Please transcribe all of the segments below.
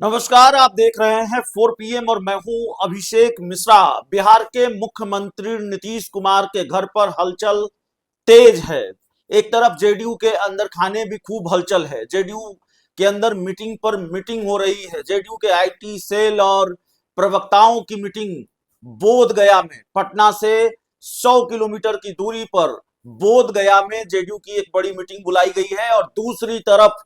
नमस्कार, आप देख रहे हैं 4 PM और मैं हूं अभिषेक मिश्रा। बिहार के मुख्यमंत्री नीतीश कुमार के घर पर हलचल तेज है। एक तरफ जेडीयू के अंदर खाने भी खूब हलचल है। जेडीयू के अंदर मीटिंग पर मीटिंग हो रही है। जेडीयू के आईटी सेल और प्रवक्ताओं की मीटिंग बोध गया में, पटना से 100 किलोमीटर की दूरी पर बोध गया में जेडीयू की एक बड़ी मीटिंग बुलाई गई है। और दूसरी तरफ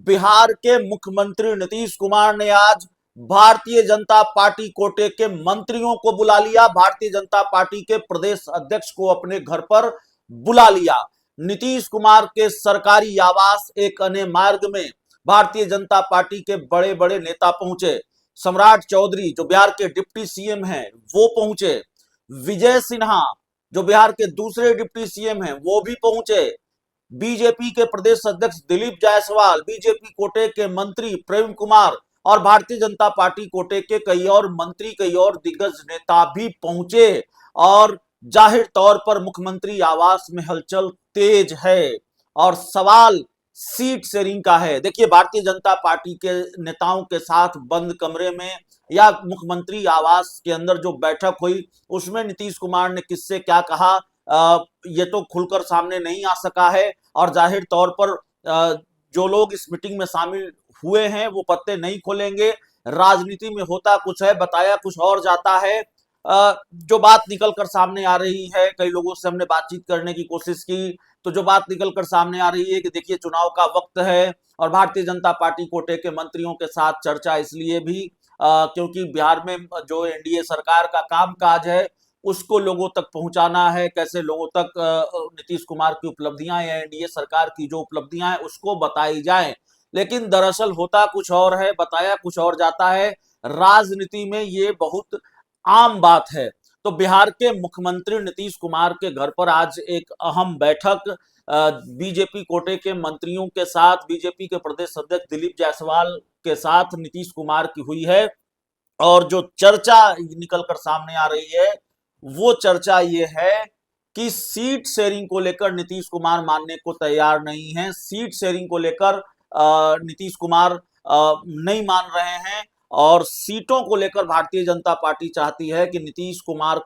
बिहार के मुख्यमंत्री नीतीश कुमार ने आज भारतीय जनता पार्टी कोटे के मंत्रियों को बुला लिया। भारतीय जनता पार्टी के प्रदेश अध्यक्ष को अपने घर पर बुला लिया। नीतीश कुमार के सरकारी आवास एक अन्य मार्ग में भारतीय जनता पार्टी के बड़े बड़े नेता पहुंचे। सम्राट चौधरी जो बिहार के डिप्टी सीएम हैं वो पहुंचे। विजय सिन्हा जो बिहार के दूसरे डिप्टी सीएम हैं वो भी पहुंचे। बीजेपी के प्रदेश अध्यक्ष दिलीप जायसवाल, बीजेपी कोटे के मंत्री प्रेम कुमार और भारतीय जनता पार्टी कोटे के कई और मंत्री, कई और दिग्गज नेता भी पहुंचे। और जाहिर तौर पर मुख्यमंत्री आवास में हलचल तेज है और सवाल सीट शेयरिंग का है। देखिए, भारतीय जनता पार्टी के नेताओं के साथ बंद कमरे में या मुख्यमंत्री आवास के अंदर जो बैठक हुई उसमें नीतीश कुमार ने किससे क्या कहा ये तो खुलकर सामने नहीं आ सका है। और जाहिर तौर पर जो लोग इस मीटिंग में शामिल हुए हैं वो पत्ते नहीं खोलेंगे। राजनीति में होता कुछ है, बताया कुछ और जाता है। जो बात निकलकर सामने आ रही है, कई लोगों से हमने बातचीत करने की कोशिश की तो जो बात निकलकर सामने आ रही है कि देखिए, चुनाव का वक्त है और भारतीय जनता पार्टी कोटे के मंत्रियों के साथ चर्चा इसलिए भी क्योंकि बिहार में जो एनडीए सरकार का कामकाज है उसको लोगों तक पहुंचाना है। कैसे लोगों तक नीतीश कुमार की उपलब्धियां या एनडीए सरकार की जो उपलब्धियां हैं उसको बताई जाए। लेकिन दरअसल होता कुछ और है, बताया कुछ और जाता है। राजनीति में ये बहुत आम बात है। तो बिहार के मुख्यमंत्री नीतीश कुमार के घर पर आज एक अहम बैठक बीजेपी कोटे के मंत्रियों के साथ, बीजेपी के प्रदेश अध्यक्ष दिलीप जायसवाल के साथ नीतीश कुमार की हुई है। और जो चर्चा निकलकर सामने आ रही है वो चर्चा ये है कि सीट शेयरिंग को लेकर नीतीश कुमार मानने को तैयार नहीं है। सीट शेयरिंग को लेकर नीतीश कुमार नहीं मान रहे हैं और सीटों को लेकर भारतीय जनता पार्टी चाहती है कि नीतीश कुमार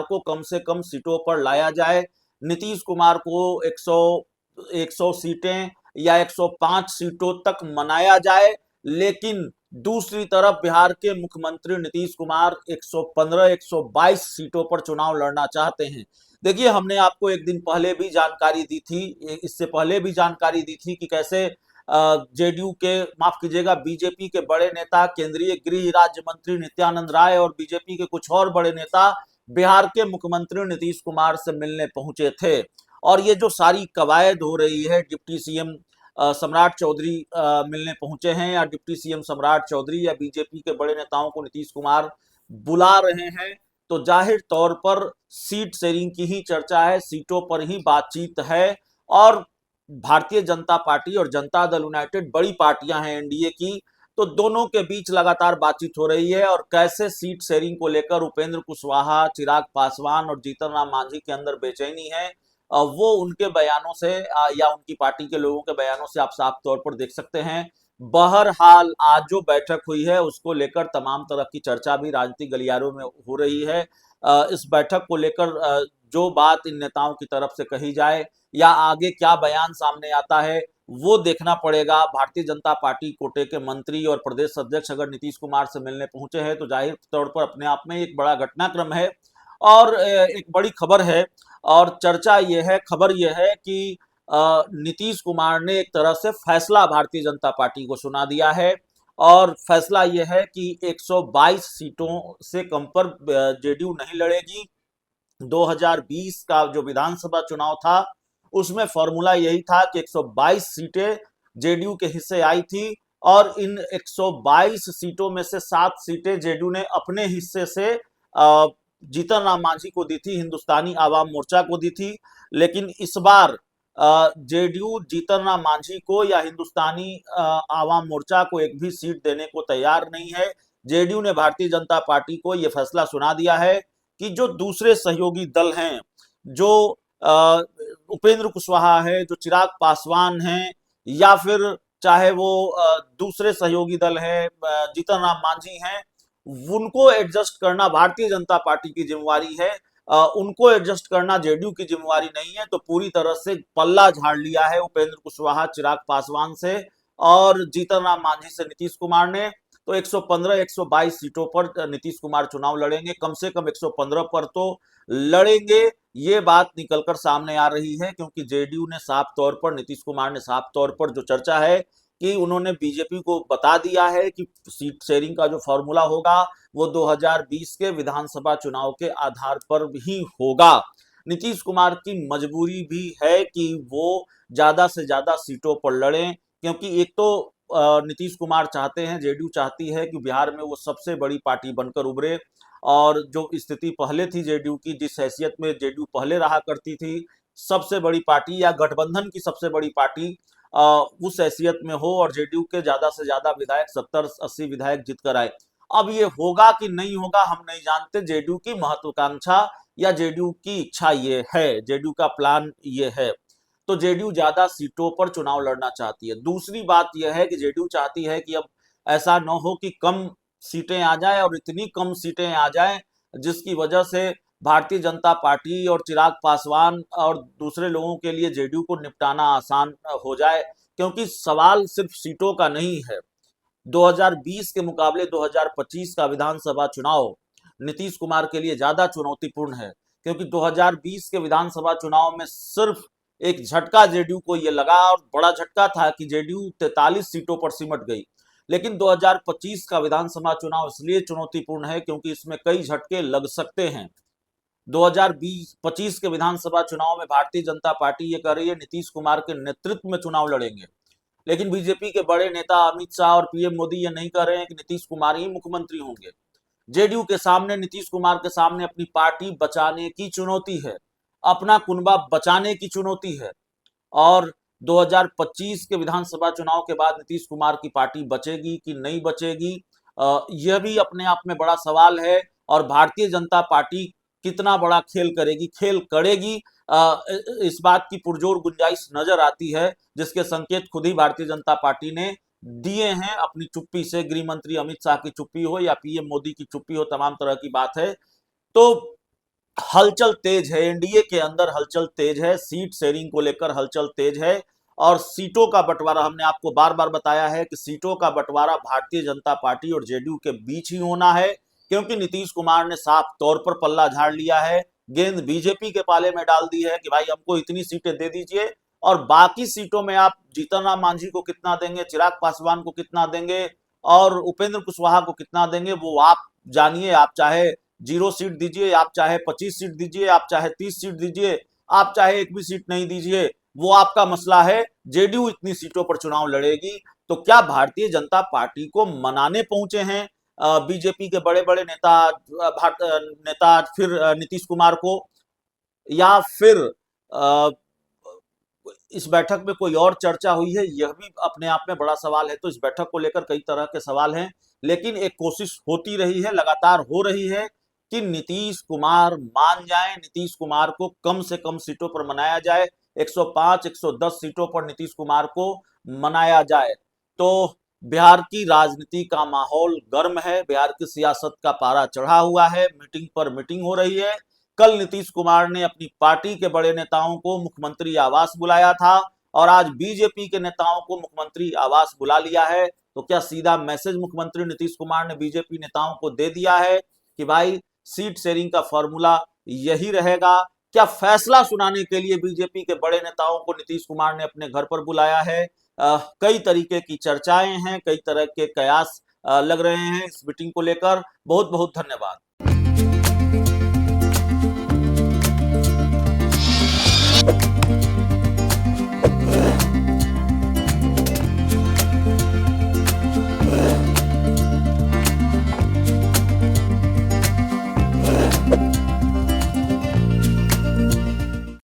को कम से कम सीटों पर लाया जाए। नीतीश कुमार को 100 सीटें या 105 सीटों तक मनाया जाए। लेकिन दूसरी तरफ बिहार के मुख्यमंत्री नीतीश कुमार 115 122 सीटों पर चुनाव लड़ना चाहते हैं। देखिए, हमने आपको एक दिन पहले भी जानकारी दी थी, इससे पहले भी जानकारी दी थी कि कैसे जेडीयू के, माफ कीजिएगा, बीजेपी के बड़े नेता, केंद्रीय गृह राज्य मंत्री नित्यानंद राय और बीजेपी के कुछ और बड़े नेता बिहार के मुख्यमंत्री नीतीश कुमार से मिलने पहुंचे थे। और ये जो सारी कवायद हो रही है, डिप्टी सीएम सम्राट चौधरी मिलने पहुंचे हैं या डिप्टी सीएम सम्राट चौधरी या बीजेपी के बड़े नेताओं को नीतीश कुमार बुला रहे हैं, तो जाहिर तौर पर सीट शेयरिंग की ही चर्चा है, सीटों पर ही बातचीत है। और भारतीय जनता पार्टी और जनता दल यूनाइटेड बड़ी पार्टियां हैं एनडीए की, तो दोनों के बीच लगातार बातचीत हो रही है। और कैसे सीट शेयरिंग को लेकर उपेंद्र कुशवाहा, चिराग पासवान और जीतन राम मांझी के अंदर बेचैनी है, वो उनके बयानों से या उनकी पार्टी के लोगों के बयानों से आप साफ तौर पर देख सकते हैं। बहरहाल आज जो बैठक हुई है उसको लेकर तमाम तरह की चर्चा भी राजनीतिक गलियारों में हो रही है। इस बैठक को लेकर जो बात इन नेताओं की तरफ से कही जाए या आगे क्या बयान सामने आता है वो देखना पड़ेगा। भारतीय जनता पार्टी कोटे के मंत्री और प्रदेश अध्यक्ष अगर नीतीश कुमार से मिलने पहुंचे हैं तो जाहिर तौर पर अपने आप में एक बड़ा घटनाक्रम है और एक बड़ी खबर है। और चर्चा ये है, खबर ये है कि नीतीश कुमार ने एक तरह से फैसला भारतीय जनता पार्टी को सुना दिया है। और फैसला यह है कि 122 सीटों से कम पर जेडीयू नहीं लड़ेगी। 2020 का जो विधानसभा चुनाव था उसमें फॉर्मूला यही था कि 122 सीटें जेडीयू के हिस्से आई थी और इन 122 सीटों में से 7 सीटें जेडीयू ने अपने हिस्से से जीतन राम मांझी को दी थी, हिंदुस्तानी आवाम मोर्चा को दी थी। लेकिन इस बार जेडीयू जीतन राम मांझी को या हिंदुस्तानी आवाम मोर्चा को एक भी सीट देने को तैयार नहीं है। जेडीयू ने भारतीय जनता पार्टी को यह फैसला सुना दिया है कि जो दूसरे सहयोगी दल हैं, जो उपेंद्र कुशवाहा है, जो चिराग पासवान हैं या फिर चाहे वो दूसरे सहयोगी दल है, जीतन राम मांझी हैं, उनको एडजस्ट करना भारतीय जनता पार्टी की जिम्मेवारी है। उनको एडजस्ट करना जेडीयू की जिम्मेवारी नहीं है। तो पूरी तरह से पल्ला झाड़ लिया है उपेंद्र कुशवाहा, चिराग पासवान से और जीतन राम मांझी से नीतीश कुमार ने। तो 115 122 सीटों पर नीतीश कुमार चुनाव लड़ेंगे, कम से कम 115 पर तो लड़ेंगे। ये बात निकलकर सामने आ रही है क्योंकि जेडीयू ने साफ तौर पर, नीतीश कुमार ने साफ तौर पर, जो चर्चा है कि उन्होंने बीजेपी को बता दिया है कि सीट शेयरिंग का जो फॉर्मूला होगा वो 2020 के विधानसभा चुनाव के आधार पर ही होगा। नीतीश कुमार की मजबूरी भी है कि वो ज्यादा से ज्यादा सीटों पर लड़ें, क्योंकि एक तो नीतीश कुमार चाहते हैं, जेडीयू चाहती है कि बिहार में वो सबसे बड़ी पार्टी बनकर उभरे। और जो स्थिति पहले थी जेडीयू की, जिस हैसियत में जेडीयू पहले रहा करती थी, सबसे बड़ी पार्टी या गठबंधन की सबसे बड़ी पार्टी, उस हैसियत में हो और जेडीयू के ज्यादा से ज्यादा विधायक, 70-80 विधायक जीत कर आए। अब ये होगा कि नहीं होगा हम नहीं जानते। जेडीयू की महत्वाकांक्षा या जेडीयू की इच्छा ये है, जेडीयू का प्लान ये है। तो जेडीयू ज्यादा सीटों पर चुनाव लड़ना चाहती है। दूसरी बात यह है कि जेडीयू चाहती है कि अब ऐसा न हो कि कम सीटें आ जाए और इतनी कम सीटें आ जाएं जिसकी वजह से भारतीय जनता पार्टी और चिराग पासवान और दूसरे लोगों के लिए जेडीयू को निपटाना आसान हो जाए। क्योंकि सवाल सिर्फ सीटों का नहीं है। 2020 के मुकाबले 2025 का विधानसभा चुनाव नीतीश कुमार के लिए ज्यादा चुनौतीपूर्ण है, क्योंकि 2020 के विधानसभा चुनाव में सिर्फ एक झटका जेडीयू को यह लगा, और बड़ा झटका था कि जेडीयू 43 सीटों पर सिमट गई। लेकिन 2025 का विधानसभा चुनाव इसलिए चुनौतीपूर्ण है क्योंकि इसमें कई झटके लग सकते हैं। 2025 के विधानसभा चुनाव में भारतीय जनता पार्टी ये कर रही है, नीतीश कुमार के नेतृत्व में चुनाव लड़ेंगे। लेकिन बीजेपी के बड़े नेता अमित शाह और पीएम मोदी ये नहीं कह रहे हैं कि नीतीश कुमार ही मुख्यमंत्री होंगे। जेडीयू के सामने, नीतीश कुमार के सामने अपनी पार्टी बचाने की चुनौती है, अपना कुनबा बचाने की चुनौती है। और 2025 के विधानसभा चुनाव के बाद नीतीश कुमार की पार्टी बचेगी कि नहीं बचेगी, यह भी अपने आप में बड़ा सवाल है। और भारतीय जनता पार्टी कितना बड़ा खेल करेगी, खेल करेगी, इस बात की पुरजोर गुंजाइश नजर आती है, जिसके संकेत खुद ही भारतीय जनता पार्टी ने दिए हैं अपनी चुप्पी से। गृह मंत्री अमित शाह की चुप्पी हो या पीएम मोदी की चुप्पी हो, तमाम तरह की बात है। तो हलचल तेज है, एनडीए के अंदर हलचल तेज है, सीट शेयरिंग को लेकर हलचल तेज है। और सीटों का बंटवारा, हमने आपको बार बार बताया है कि सीटों का बंटवारा भारतीय जनता पार्टी और जेडीयू के बीच ही होना है, क्योंकि नीतीश कुमार ने साफ तौर पर पल्ला झाड़ लिया है, गेंद बीजेपी के पाले में डाल दी है कि भाई हमको इतनी सीटें दे दीजिए, और बाकी सीटों में आप जीतन राम मांझी को कितना देंगे, चिराग पासवान को कितना देंगे और उपेंद्र कुशवाहा को कितना देंगे, वो आप जानिए। आप चाहे 0 सीट दीजिए, आप चाहे 25 सीट दीजिए, आप चाहे 30 सीट दीजिए, आप चाहे एक भी सीट नहीं दीजिए, वो आपका मसला है। जेडीयू इतनी सीटों पर चुनाव लड़ेगी। तो क्या भारतीय जनता पार्टी को मनाने पहुंचे हैं बीजेपी के बड़े बड़े नेता फिर नीतीश कुमार को, या फिर इस बैठक में कोई और चर्चा हुई है? यह भी अपने आप में बड़ा सवाल है। तो इस बैठक को लेकर कई तरह के सवाल हैं, लेकिन एक कोशिश होती रही है, लगातार हो रही है कि नीतीश कुमार मान जाएं, नीतीश कुमार को कम से कम सीटों पर मनाया जाए, 105 110 सीटों पर नीतीश कुमार को मनाया जाए। तो बिहार की राजनीति का माहौल गर्म है, बिहार की सियासत का पारा चढ़ा हुआ है, मीटिंग पर मीटिंग हो रही है। कल नीतीश कुमार ने अपनी पार्टी के बड़े नेताओं को मुख्यमंत्री आवास बुलाया था, और आज बीजेपी के नेताओं को मुख्यमंत्री आवास बुला लिया है। तो क्या सीधा मैसेज मुख्यमंत्री नीतीश कुमार ने बीजेपी नेताओं को दे दिया है कि भाई सीट शेयरिंग का फॉर्मूला यही रहेगा? क्या फैसला सुनाने के लिए बीजेपी के बड़े नेताओं को नीतीश कुमार ने अपने घर पर बुलाया है? कई तरीके की चर्चाएं हैं, कई तरह के कयास लग रहे हैं इस मीटिंग को लेकर। बहुत बहुत धन्यवाद।